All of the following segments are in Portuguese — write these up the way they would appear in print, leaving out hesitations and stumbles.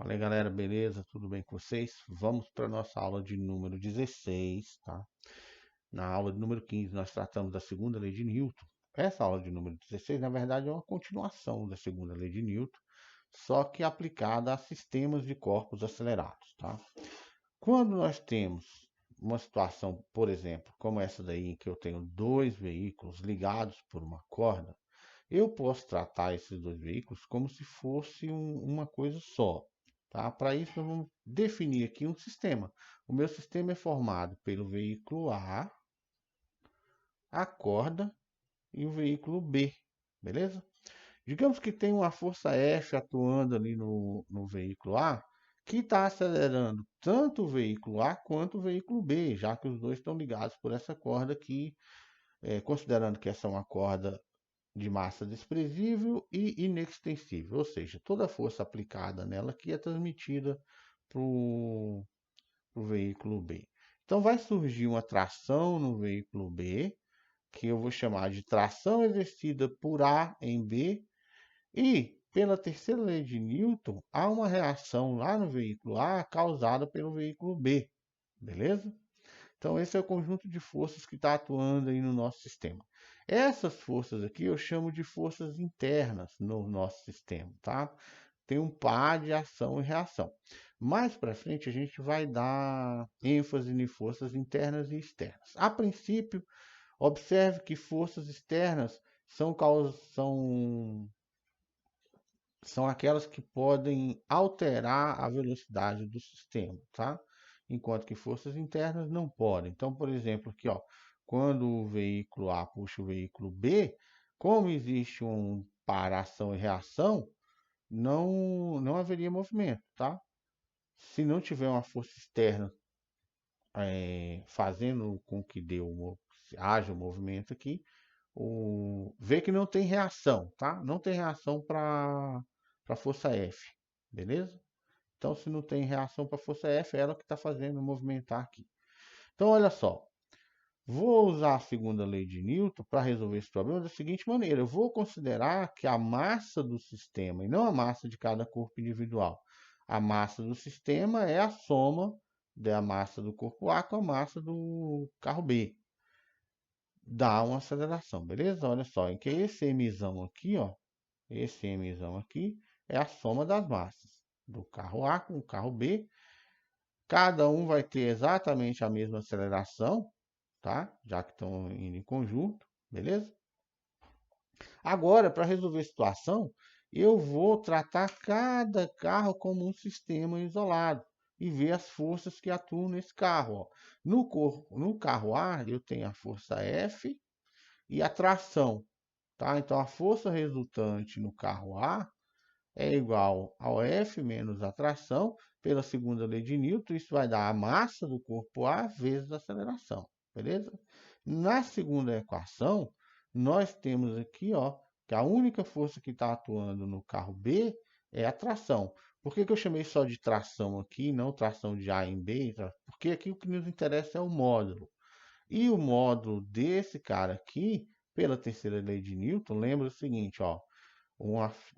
Fala aí, galera, beleza? Tudo bem com vocês? Vamos para a nossa aula de número 16, tá? Na aula de número 15, nós tratamos da segunda lei de Newton. Essa aula de número 16, na verdade, é uma continuação da segunda lei de Newton, só que aplicada a sistemas de corpos acelerados, tá? Quando nós temos uma situação, por exemplo, como essa daí, em que eu tenho dois veículos ligados por uma corda, eu posso tratar esses dois veículos como se fosse uma coisa só. Tá? Para isso, nós vamos definir aqui um sistema. O meu sistema é formado pelo veículo a corda e o veículo B, beleza? Digamos que tem uma força F atuando ali no veículo A, que está acelerando tanto o veículo A quanto o veículo B, já que os dois estão ligados por essa corda aqui, considerando que essa é uma corda de massa desprezível e inextensível, ou seja, toda a força aplicada nela aqui é transmitida para o veículo B. Então vai surgir uma tração no veículo B, que eu vou chamar de tração exercida por A em B, e pela terceira lei de Newton, há uma reação lá no veículo A causada pelo veículo B, beleza? Então, esse é o conjunto de forças que está atuando aí no nosso sistema. Essas forças aqui eu chamo de forças internas no nosso sistema, tá? Tem um par de ação e reação. Mais para frente, a gente vai dar ênfase em forças internas e externas. A princípio, observe que forças externas são aquelas que podem alterar a velocidade do sistema, tá? Enquanto que forças internas não podem. Então, por exemplo, aqui, ó, quando o veículo A puxa o veículo B, como existe um par ação e reação, não haveria movimento, tá? Se não tiver uma força externa fazendo com que haja um movimento aqui, vê que não tem reação, tá? Não tem reação para força F, beleza? Então, se não tem reação para força F, é ela que está fazendo movimentar aqui. Então, olha só. Vou usar a segunda lei de Newton para resolver esse problema da seguinte maneira. Eu vou considerar que a massa do sistema, e não a massa de cada corpo individual, a massa do sistema é a soma da massa do corpo A com a massa do carro B. Dá uma aceleração, beleza? Olha só, em que esse Mzão aqui, ó, esse Mzão aqui é a soma das massas do carro A com o carro B. Cada um vai ter exatamente a mesma aceleração, tá? Já que estão indo em conjunto, beleza? Agora, para resolver a situação, eu vou tratar cada carro como um sistema isolado e ver as forças que atuam nesse carro. Ó. No carro A, eu tenho a força F e a tração, tá? Então, a força resultante no carro A é igual ao F menos a tração, pela segunda lei de Newton, isso vai dar a massa do corpo A vezes a aceleração, beleza? Na segunda equação, nós temos aqui, ó, que a única força que está atuando no carro B é a tração. Por que eu chamei só de tração aqui, não tração de A em B? Porque aqui o que nos interessa é o módulo. E o módulo desse cara aqui, pela terceira lei de Newton, lembra o seguinte, ó,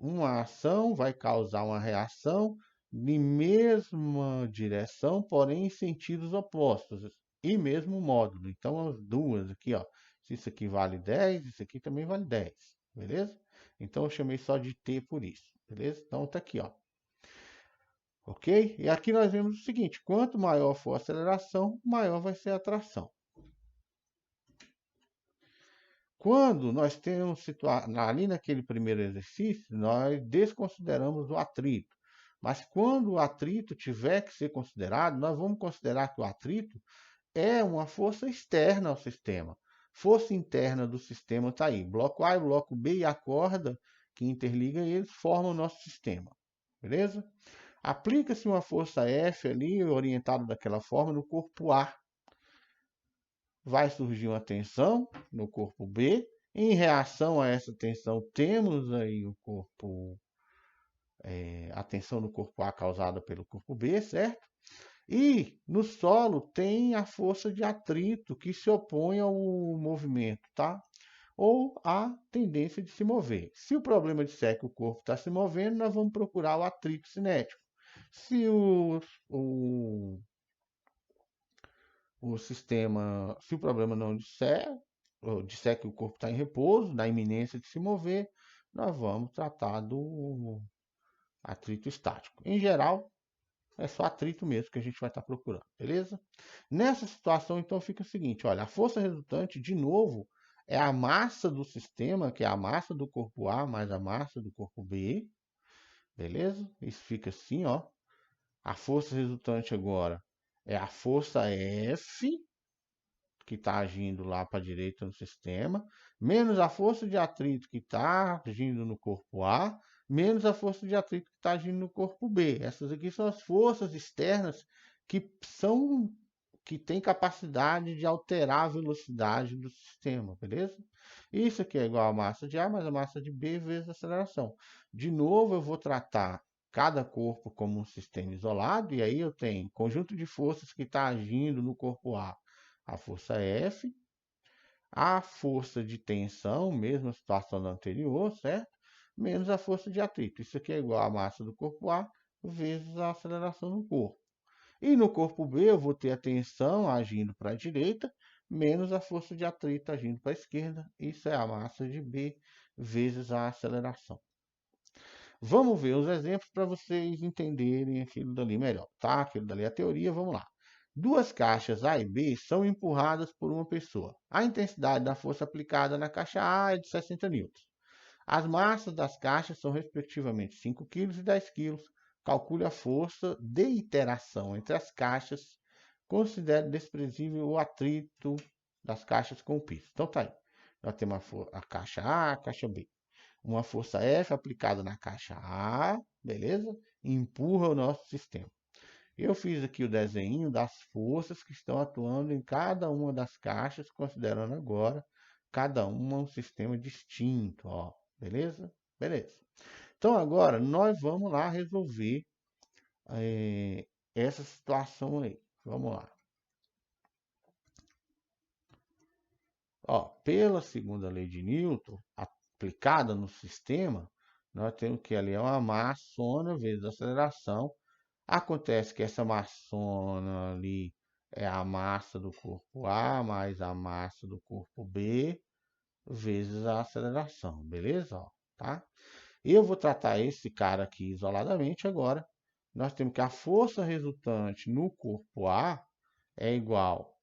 uma ação vai causar uma reação de mesma direção, porém em sentidos opostos, e mesmo módulo. Então, as duas aqui, ó, se isso aqui vale 10, isso aqui também vale 10, beleza? Então, eu chamei só de T por isso, beleza? Então, tá aqui, ó. Ok? E aqui nós vemos o seguinte, quanto maior for a aceleração, maior vai ser a tração. Quando nós temos ali naquele primeiro exercício, nós desconsideramos o atrito. Mas quando o atrito tiver que ser considerado, nós vamos considerar que o atrito é uma força externa ao sistema. Força interna do sistema está aí. Bloco A e bloco B e a corda que interliga eles formam o nosso sistema. Beleza? Aplica-se uma força F ali, orientada daquela forma, no corpo A. Vai surgir uma tensão no corpo B. Em reação a essa tensão, temos aí a tensão no corpo A causada pelo corpo B, certo? E no solo tem a força de atrito que se opõe ao movimento, tá? Ou a tendência de se mover. Se o problema disser que o corpo está se movendo, nós vamos procurar o atrito cinético. Se o, o sistema, se o problema não disser, ou disser que o corpo está em repouso, na iminência de se mover, nós vamos tratar do atrito estático. Em geral, é só atrito mesmo que a gente vai estar procurando, beleza? Nessa situação, então, fica o seguinte, olha, a força resultante, de novo, é a massa do sistema, que é a massa do corpo A mais a massa do corpo B, beleza? Isso fica assim, ó. A força resultante agora é a força F, que está agindo lá para a direita no sistema, menos a força de atrito que está agindo no corpo A, menos a força de atrito que está agindo no corpo B. Essas aqui são as forças externas que têm capacidade de alterar a velocidade do sistema, beleza? Isso aqui é igual a massa de A mais a massa de B vezes a aceleração. De novo, eu vou tratar cada corpo como um sistema isolado, e aí eu tenho conjunto de forças que está agindo no corpo a força F, a força de tensão, mesma situação da anterior, certo? Menos a força de atrito. Isso aqui é igual à massa do corpo A vezes a aceleração no corpo. E no corpo B eu vou ter a tensão agindo para a direita, menos a força de atrito agindo para a esquerda. Isso é a massa de B vezes a aceleração. Vamos ver os exemplos para vocês entenderem aquilo dali melhor, tá? Aquilo dali é a teoria, vamos lá. Duas caixas A e B são empurradas por uma pessoa. A intensidade da força aplicada na caixa A é de 60 newtons. As massas das caixas são respectivamente 5 kg e 10 kg. Calcule a força de interação entre as caixas. Considere desprezível o atrito das caixas com o piso. Então tá aí. Nós temos a caixa A, a caixa B. Uma força F aplicada na caixa A, beleza? Empurra o nosso sistema. Eu fiz aqui o desenho das forças que estão atuando em cada uma das caixas, considerando agora cada uma um sistema distinto, ó, beleza? Beleza. Então agora nós vamos lá resolver essa situação aí. Vamos lá. Ó, pela segunda lei de Newton, aplicada no sistema, nós temos que ali é uma massona vezes a aceleração. Acontece que essa massona ali é a massa do corpo A mais a massa do corpo B vezes a aceleração, beleza? Ó, tá? Eu vou tratar esse cara aqui isoladamente agora. Nós temos que a força resultante no corpo A é igual,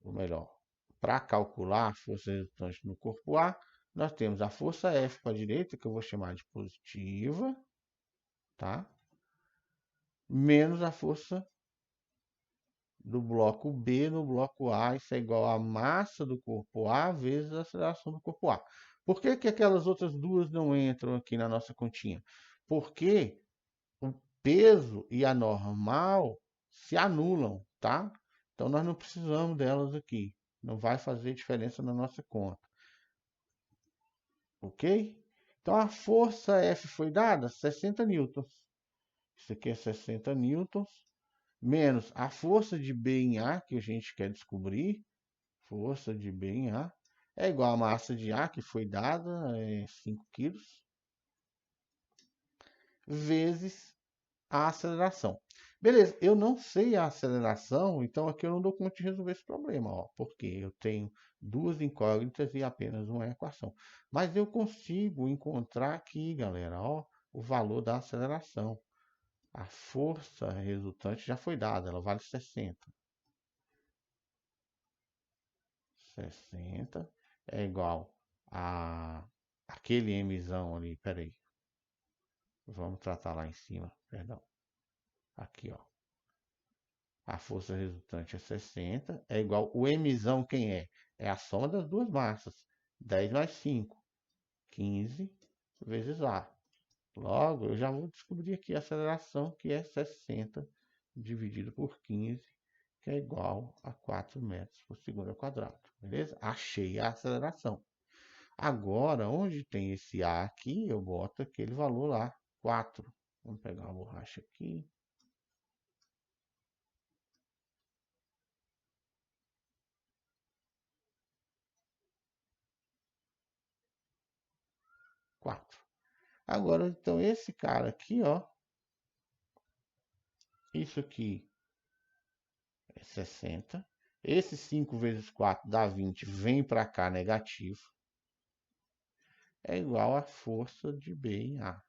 ou melhor, para calcular a força resultante no corpo A, nós temos a força F para a direita, que eu vou chamar de positiva, tá? Menos a força do bloco B no bloco A, isso é igual à massa do corpo A vezes a aceleração do corpo A. Por que que aquelas outras duas não entram aqui na nossa continha? Porque o peso e a normal se anulam, tá? Então nós não precisamos delas aqui. Não vai fazer diferença na nossa conta. Ok? Então a força F foi dada 60 newtons. Isso aqui é 60 newtons. Menos a força de B em A, que a gente quer descobrir. Força de B em A é igual a massa de A, que foi dada, 5 kg, vezes a aceleração. Beleza, eu não sei a aceleração, então aqui eu não dou conta de resolver esse problema, ó, porque eu tenho duas incógnitas e apenas uma equação. Mas eu consigo encontrar aqui, galera, ó, o valor da aceleração. A força resultante já foi dada, ela vale 60. 60 é igual a aquele mzão ali, peraí. Vamos tratar lá em cima, perdão. Aqui, ó. A força resultante é 60, é igual, o mzão quem é? É a soma das duas massas. 10 mais 5, 15 vezes A. Logo, eu já vou descobrir aqui a aceleração, que é 60 dividido por 15, que é igual a 4 metros por segundo ao quadrado. Beleza? Achei a aceleração. Agora, onde tem esse A aqui, eu boto aquele valor lá, 4. Vamos pegar uma borracha aqui. 4. Agora, então, esse cara aqui, ó, Isso aqui é 60. Esse 5 vezes 4 dá 20, vem para cá negativo. É igual a força de B em A.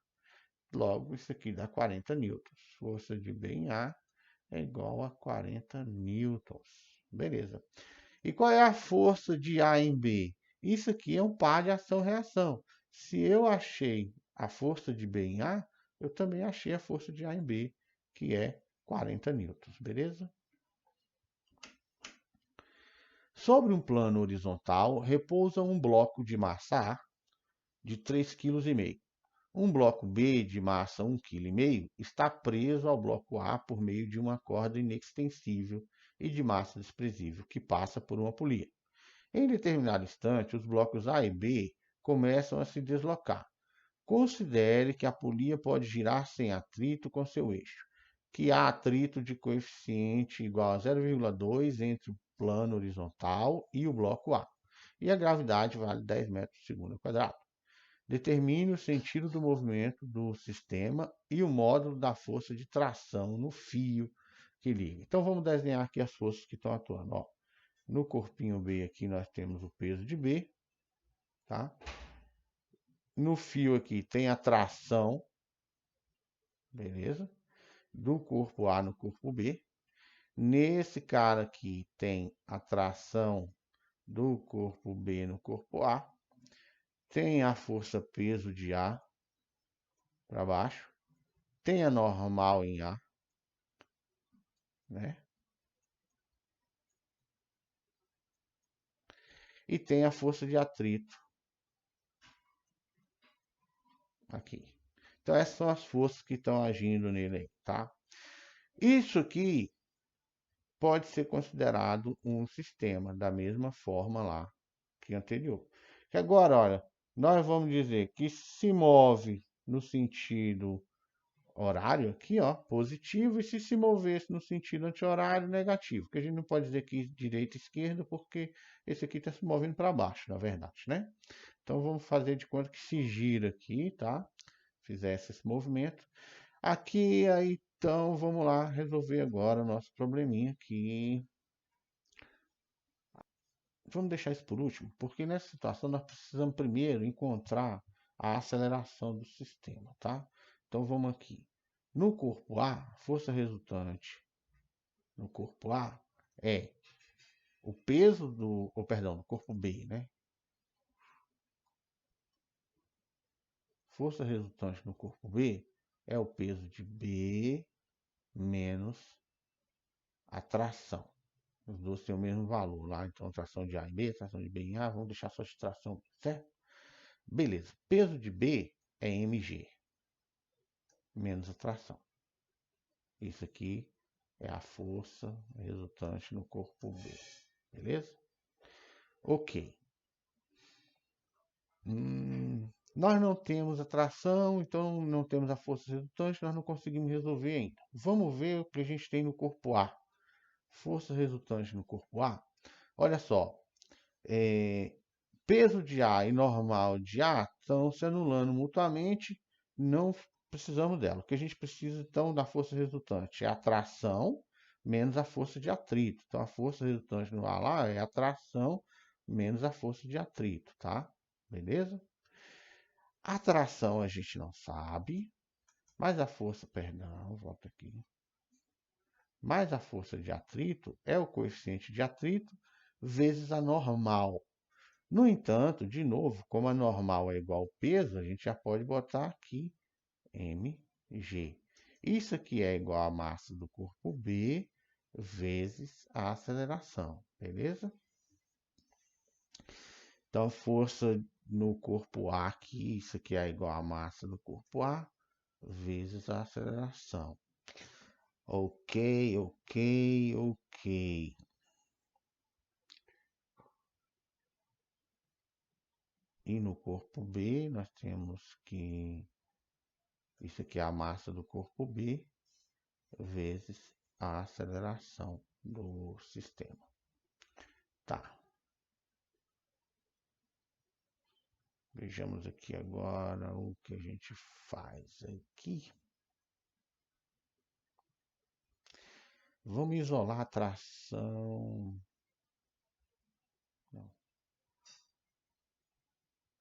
Logo, isso aqui dá 40 newtons. Força de B em A é igual a 40 newtons. Beleza. E qual é a força de A em B? Isso aqui é um par de ação-reação. Se eu achei a força de B em A, eu também achei a força de A em B, que é 40 newtons. Beleza? Sobre um plano horizontal, repousa um bloco de massa A de 3,5 kg. Um bloco B de massa 1,5 kg está preso ao bloco A por meio de uma corda inextensível e de massa desprezível que passa por uma polia. Em determinado instante, os blocos A e B começam a se deslocar. Considere que a polia pode girar sem atrito com seu eixo, que há atrito de coeficiente igual a 0,2 entre o plano horizontal e o bloco A, e a gravidade vale 10 metros por segundo ao quadrado. Determine o sentido do movimento do sistema e o módulo da força de tração no fio que liga. Então vamos desenhar aqui as forças que estão atuando. Ó, no corpinho B aqui nós temos o peso de B, tá? No fio aqui tem a tração, beleza? Do corpo A no corpo B. Nesse cara aqui tem a tração do corpo B no corpo A. Tem a força peso de A para baixo. Tem a normal em A, né? E tem a força de atrito aqui. Então essas são as forças que estão agindo nele aí, tá? Isso aqui pode ser considerado um sistema da mesma forma lá que anterior. Que agora, olha, nós vamos dizer que se move no sentido horário aqui, ó, positivo, e se movesse no sentido anti-horário, negativo. Que a gente não pode dizer que direita e esquerda, porque esse aqui está se movendo para baixo, na verdade, né? Então vamos fazer de conta que se gira aqui, tá? Fizesse esse movimento. Aqui, aí, então, vamos lá resolver agora o nosso probleminha aqui. Vamos deixar isso por último, porque nessa situação nós precisamos primeiro encontrar a aceleração do sistema, tá? Então vamos aqui. No corpo A, força resultante no corpo A é o peso do, ou perdão, no corpo B, né? Força resultante no corpo B é o peso de B menos a tração. Os dois têm o mesmo valor lá, então tração de A em B, tração de B em A, vamos deixar só de tração, certo? Beleza, peso de B é mg, menos a tração. Isso aqui é a força resultante no corpo B, beleza? Ok. Nós não temos a tração, então não temos a força resultante, nós não conseguimos resolver ainda. Vamos ver o que a gente tem no corpo A. Força resultante no corpo A. Olha só, peso de A e normal de A estão se anulando mutuamente, não precisamos dela. O que a gente precisa, então, da força resultante é a tração menos a força de atrito. Então, a força resultante no A lá é a tração menos a força de atrito, tá? Beleza? A tração a gente não sabe, mas a força, perdão, volta aqui. Mas a força de atrito é o coeficiente de atrito vezes a normal. No entanto, de novo, como a normal é igual ao peso, a gente já pode botar aqui mg. Isso aqui é igual à massa do corpo B vezes a aceleração, beleza? Então, força no corpo A aqui, isso aqui é igual à massa do corpo A vezes a aceleração. Ok, ok, ok. E no corpo B, nós temos que isso aqui é a massa do corpo B vezes a aceleração do sistema. Tá. Vejamos aqui agora o que a gente faz aqui. Vamos isolar a tração. Não.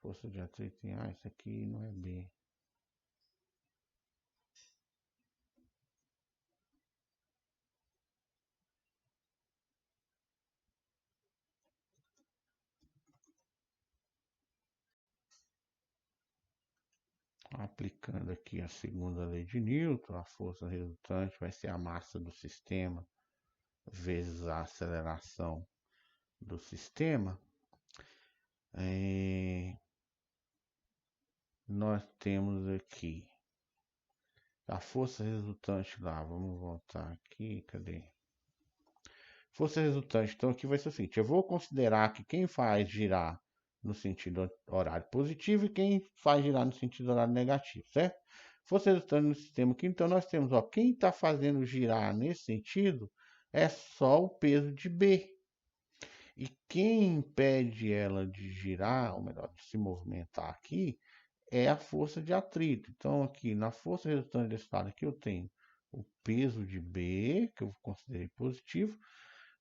Força de atrito em A, isso aqui não é B. Aplicando aqui a segunda lei de Newton, a força resultante vai ser a massa do sistema vezes a aceleração do sistema. Nós temos aqui a força resultante lá. Vamos voltar aqui, cadê? Força resultante, então aqui vai ser o seguinte: eu vou considerar que quem faz girar no sentido horário positivo e quem faz girar no sentido horário negativo, certo? Força resultante no sistema aqui, então nós temos, ó, quem está fazendo girar nesse sentido é só o peso de B. E quem impede ela de girar, ou melhor, de se movimentar aqui, é a força de atrito. Então, aqui na força resultante desse lado aqui, eu tenho o peso de B, que eu considerei positivo,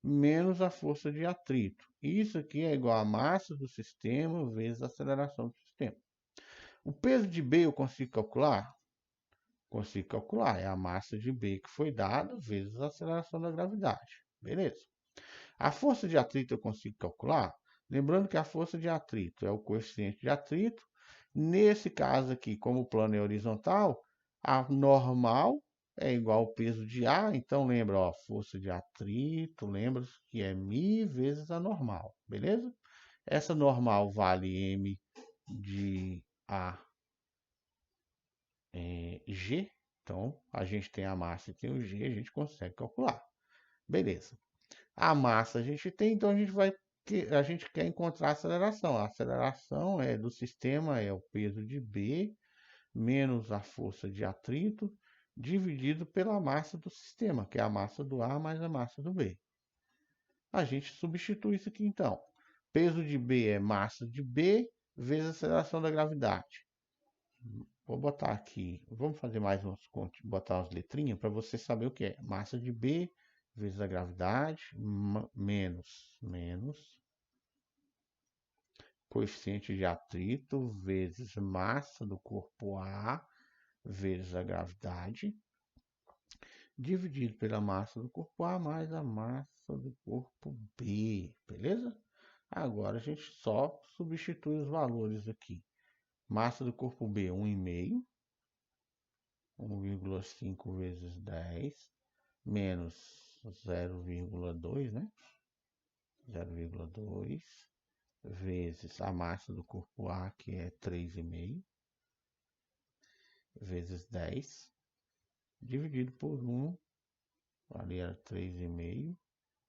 menos a força de atrito. Isso aqui é igual a massa do sistema vezes a aceleração do sistema. O peso de B eu consigo calcular? Consigo calcular. É a massa de B que foi dada vezes a aceleração da gravidade. Beleza. A força de atrito eu consigo calcular? Lembrando que a força de atrito é o coeficiente de atrito. Nesse caso aqui, como o plano é horizontal, a normal é igual ao peso de A. Então, lembra, ó, força de atrito, lembra que é μ vezes a normal, beleza? Essa normal vale m de A G. Então, a gente tem a massa e tem o G, a gente consegue calcular. Beleza. A massa a gente tem, então a gente quer encontrar a aceleração. A aceleração é do sistema é o peso de B menos a força de atrito dividido pela massa do sistema, que é a massa do A mais a massa do B. A gente substitui isso aqui então. Peso de B é massa de B vezes a aceleração da gravidade. Vou botar aqui, vamos fazer mais uns contos, botar umas letrinhas para você saber o que é. Massa de B vezes a gravidade menos coeficiente de atrito vezes massa do corpo A vezes a gravidade, dividido pela massa do corpo A mais a massa do corpo B, beleza? Agora a gente só substitui os valores aqui. Massa do corpo B, 1,5. 1,5 vezes 10, menos 0,2, né? 0,2 vezes a massa do corpo A, que é 3,5, vezes 10, dividido por 1, ali era 3,5,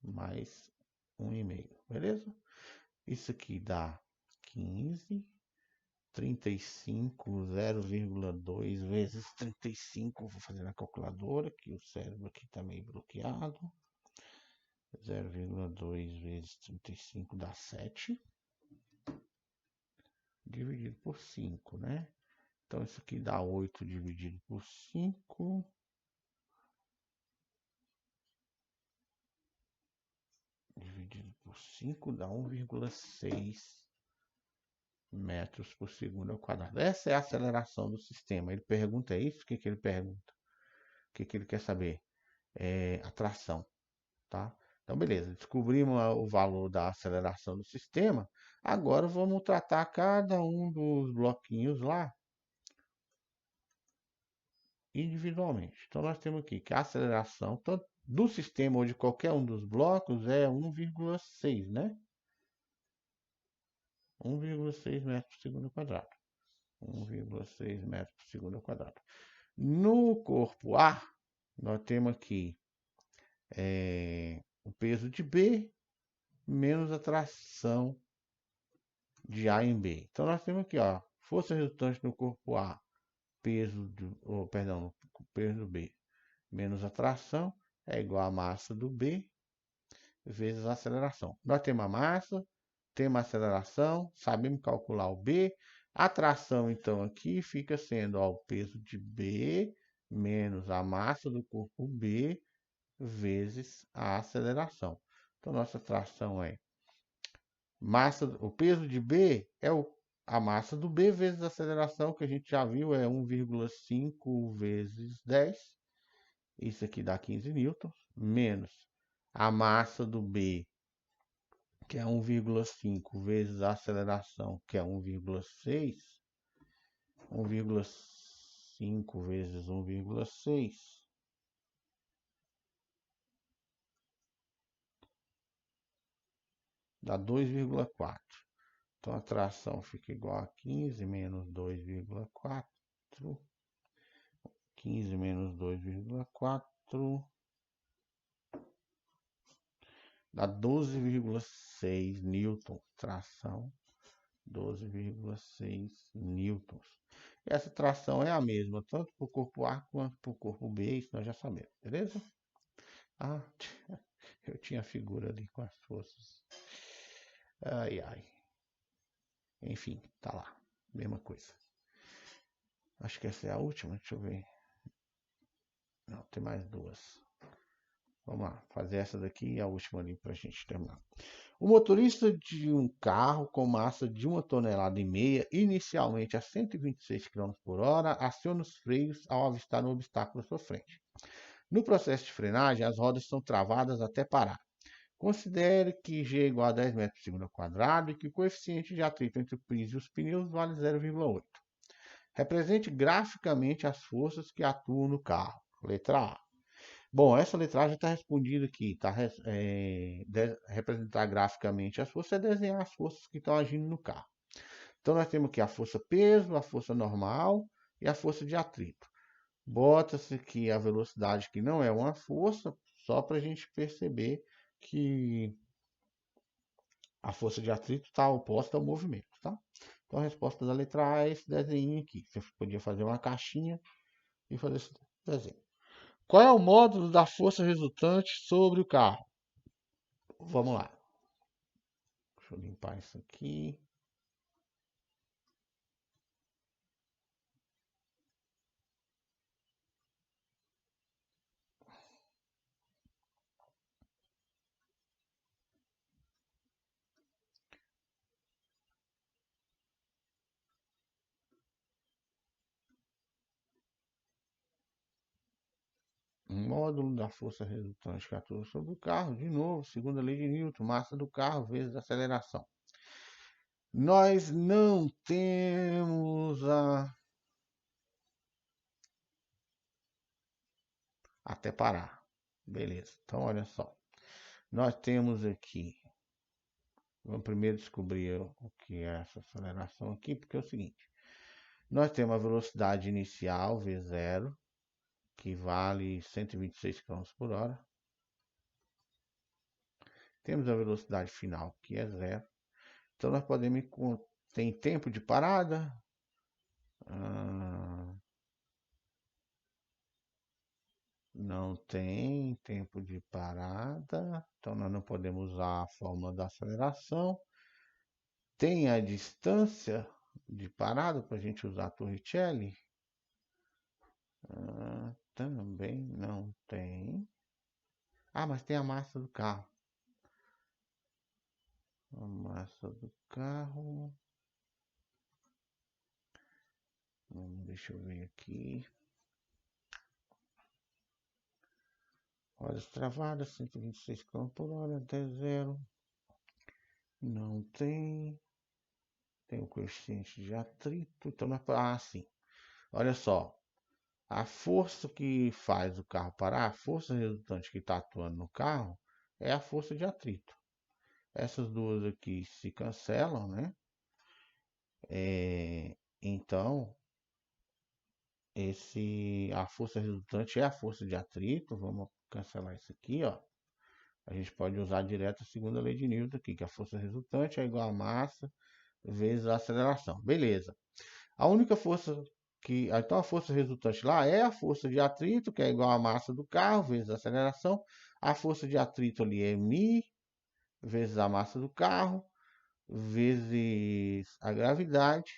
mais 1,5, beleza? Isso aqui dá 15, 35, 0,2 vezes 35, vou fazer na calculadora, que o cérebro aqui está meio bloqueado. 0,2 vezes 35 dá 7, dividido por 5, né? Então, isso aqui dá 8 dividido por 5. Dividido por 5 dá 1,6 metros por segundo ao quadrado. Essa é a aceleração do sistema. Ele pergunta isso, o que ele pergunta? O que ele quer saber? É a tração, tá? Então, beleza, descobrimos o valor da aceleração do sistema. Agora vamos tratar cada um dos bloquinhos lá individualmente. Então, nós temos aqui que a aceleração tanto do sistema ou de qualquer um dos blocos é 1,6, né? 1,6 metros por segundo ao quadrado. 1,6 metros por segundo ao quadrado. No corpo A, nós temos aqui o peso de B menos a tração de A em B. Então, nós temos aqui, ó, força resultante no corpo A, peso do B menos a tração é igual à massa do B vezes a aceleração. Nós temos a massa, temos a aceleração, sabemos calcular o B. A tração, então, aqui fica sendo ó, o peso de B menos a massa do corpo B vezes a aceleração. Então, nossa tração é o peso de B é a massa do B vezes a aceleração, que a gente já viu, é 1,5 vezes 10. Isso aqui dá 15 newtons, menos a massa do B, que é 1,5 vezes a aceleração, que é 1,6. 1,5 vezes 1,6 dá 2,4. Então a tração fica igual a 15 menos 2,4. 15 menos 2,4 dá 12,6 newton. Tração 12,6 newtons. Essa tração é a mesma, tanto para o corpo A quanto para o corpo B, isso nós já sabemos, beleza? Ah, eu tinha a figura ali com as forças. Ai, ai. Enfim, tá lá. Mesma coisa. Acho que essa é a última, deixa eu ver. Não, tem mais duas. Vamos lá, fazer essa daqui e a última ali para a gente terminar. O motorista de um carro com massa de 1,5 toneladas, inicialmente a 126 km por hora, aciona os freios ao avistar um obstáculo à sua frente. No processo de frenagem, as rodas são travadas até parar. Considere que G é igual a 10 metros por segundo ao quadrado e que o coeficiente de atrito entre o piso e os pneus vale 0,8. Represente graficamente as forças que atuam no carro. Letra A. Bom, essa letra já está respondida aqui, tá? Representar graficamente as forças é desenhar as forças que estão agindo no carro. Então, nós temos aqui a força peso, a força normal e a força de atrito. Bota-se aqui a velocidade, que não é uma força, só para a gente perceber que a força de atrito está oposta ao movimento, tá? Então, a resposta da letra A é esse desenho aqui. Você podia fazer uma caixinha e fazer esse desenho. Qual é o módulo da força resultante sobre o carro? Vamos lá. Deixa eu limpar isso aqui. Módulo da força resultante que atua sobre o carro, de novo, segundo a lei de Newton, massa do carro vezes aceleração. Nós não temos até parar. Beleza. Então, olha só. Nós temos aqui. Vamos primeiro descobrir o que é essa aceleração aqui, porque é o seguinte. Nós temos a velocidade inicial, V0, que vale 126 km por hora. Temos a velocidade final, que é 0. Então, nós podemos... Tem tempo de parada? Não tem tempo de parada. Então, nós não podemos usar a fórmula da aceleração. Tem a distância de parada para a gente usar a Torricelli? Também não tem. Mas tem a massa do carro. A massa do carro. Deixa eu ver aqui. Rodas travadas, 126 km por hora, até 0. Não tem. Tem o coeficiente de atrito. Então, sim. Olha só. A força que faz o carro parar, a força resultante que está atuando no carro, é a força de atrito. Essas duas aqui se cancelam, né? Então, a força resultante é a força de atrito. Vamos cancelar isso aqui, ó. A gente pode usar direto a segunda lei de Newton aqui, que a força resultante é igual a massa vezes a aceleração. Beleza. A única força então a força resultante lá é a força de atrito, que é igual à massa do carro vezes a aceleração. A força de atrito ali é μ vezes a massa do carro vezes a gravidade.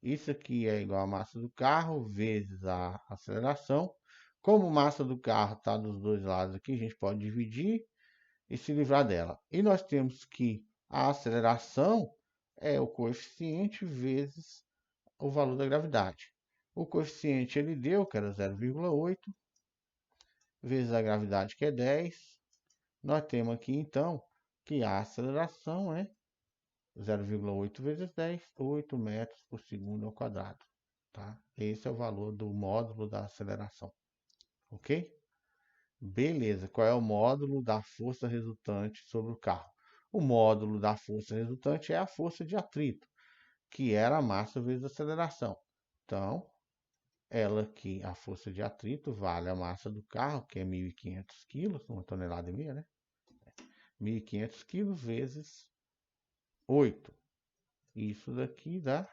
Isso aqui é igual à massa do carro vezes a aceleração. Como massa do carro está dos dois lados aqui, a gente pode dividir e se livrar dela. E nós temos que a aceleração é o coeficiente vezes o valor da gravidade. O coeficiente ele deu, que era 0,8, vezes a gravidade, que é 10. Nós temos aqui, então, que a aceleração é 0,8 vezes 10, 8 metros por segundo ao quadrado. Tá? Esse é o valor do módulo da aceleração. Ok? Beleza. Qual é o módulo da força resultante sobre o carro? O módulo da força resultante é a força de atrito, que era a massa vezes a aceleração. Então, ela aqui, a força de atrito, vale a massa do carro, que é 1.500 quilos, 1,5 toneladas, né? 1.500 quilos vezes 8. Isso daqui dá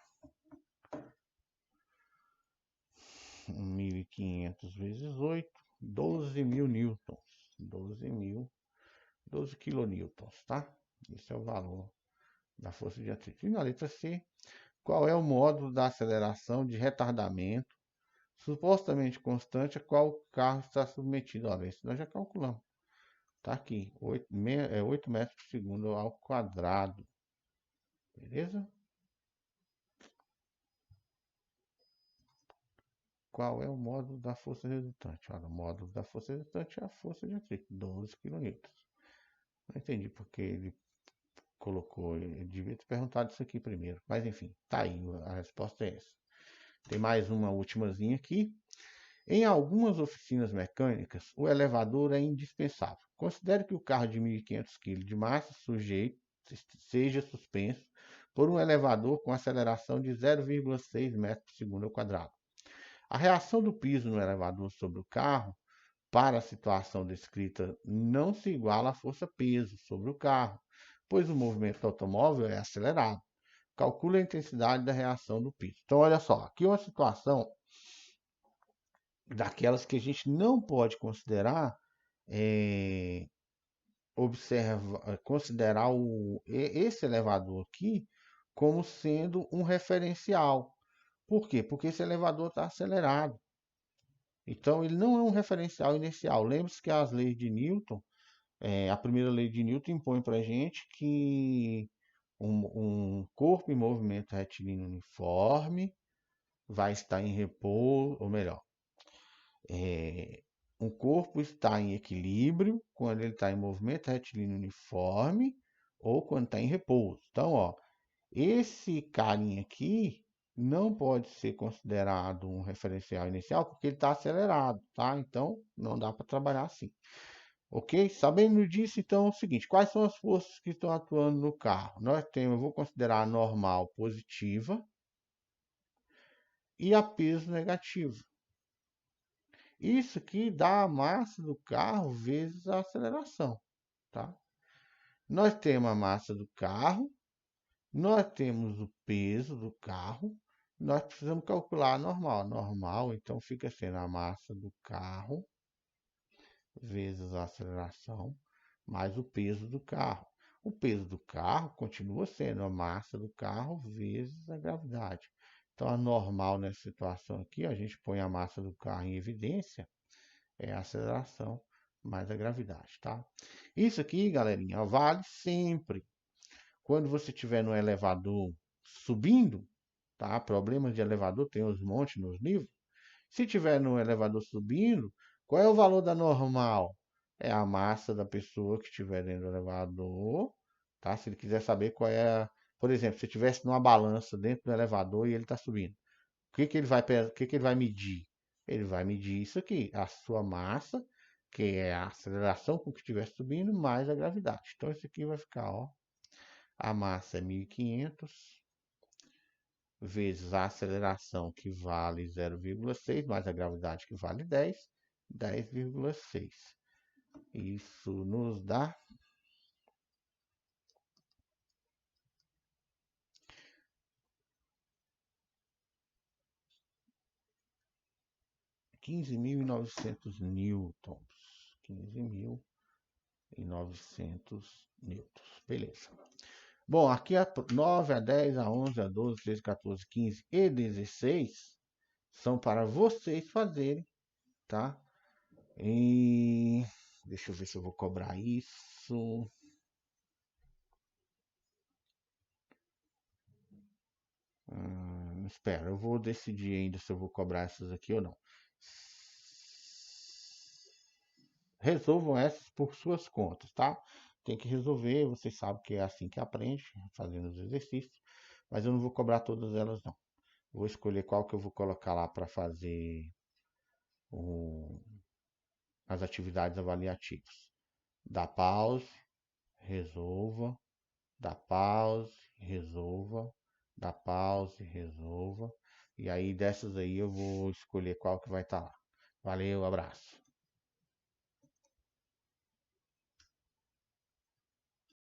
1.500 vezes 8, 12.000 newtons. 12 quilonewtons, tá? Esse é o valor da força de atrito. E na letra C, qual é o módulo da aceleração de retardamento supostamente constante a qual o carro está submetido? Olha, isso nós já calculamos. Tá aqui, 8 metros por segundo ao quadrado. Beleza? Qual é o módulo da força resultante? Olha, o módulo da força resultante é a força de atrito, 12 kN. Não entendi porque ele colocou, ele devia ter perguntado isso aqui primeiro. Mas enfim, tá aí, a resposta é essa. Tem mais uma ultimazinha aqui. Em algumas oficinas mecânicas, o elevador é indispensável. Considere que o carro de 1.500 kg de massa seja suspenso por um elevador com aceleração de 0,6 metros por segundo ao quadrado. A reação do piso no elevador sobre o carro, para a situação descrita, não se iguala à força-peso sobre o carro, pois o movimento do automóvel é acelerado. Calcule a intensidade da reação do piso. Então, olha só, aqui é uma situação daquelas que a gente não pode considerar, considerar esse elevador aqui como sendo um referencial. Por quê? Porque esse elevador está acelerado. Então, ele não é um referencial inicial. Lembre-se que as leis de Newton, a primeira lei de Newton impõe para a gente que um corpo em movimento retilíneo uniforme vai estar em repouso, ou melhor, um corpo está em equilíbrio quando ele está em movimento retilíneo uniforme ou quando está em repouso. Então, ó, esse carinha aqui não pode ser considerado um referencial inicial porque ele está acelerado, tá? Então, não dá para trabalhar assim. Ok? Sabendo disso, então é o seguinte: quais são as forças que estão atuando no carro? Nós temos, eu vou considerar a normal positiva e a peso negativo. Isso aqui dá a massa do carro vezes a aceleração, tá? Nós temos a massa do carro, nós temos o peso do carro, nós precisamos calcular a normal. A normal, então, fica sendo a massa do carro vezes a aceleração mais o peso do carro. O peso do carro continua sendo a massa do carro vezes a gravidade. Então, a normal nessa situação aqui, a gente põe a massa do carro em evidência, é a aceleração mais a gravidade, tá? Isso aqui, galerinha, vale sempre. Quando você estiver no elevador subindo, tá? Problemas de elevador tem uns montes nos livros. Se tiver no elevador subindo, qual é o valor da normal? É a massa da pessoa que estiver dentro do elevador, tá? Se ele quiser saber qual é, por exemplo, se estivesse numa balança dentro do elevador e ele está subindo, o que ele vai medir? Ele vai medir isso aqui, a sua massa, que é a aceleração com que estiver subindo, mais a gravidade. Então, isso aqui vai ficar, ó, a massa é 1.500 vezes a aceleração, que vale 0,6, mais a gravidade, que vale 10, 10,6. Isso nos dá 15.900 newtons. 15.900 newtons. Beleza. Bom, aqui a 9, a 10, a 11, a 12, 13, 14, 15 e 16 são para vocês fazerem, tá? E deixa eu ver se eu vou cobrar isso. Espera, eu vou decidir ainda se eu vou cobrar essas aqui ou não. Resolvam essas por suas contas, tá? Tem que resolver, vocês sabem que é assim que aprende, fazendo os exercícios, mas eu não vou cobrar todas elas não. Vou escolher qual que eu vou colocar lá para fazer o- as atividades avaliativas. Dá pause, resolva, dá pause, resolva, dá pause, resolva. E aí dessas aí eu vou escolher qual que vai estar lá. Valeu, abraço.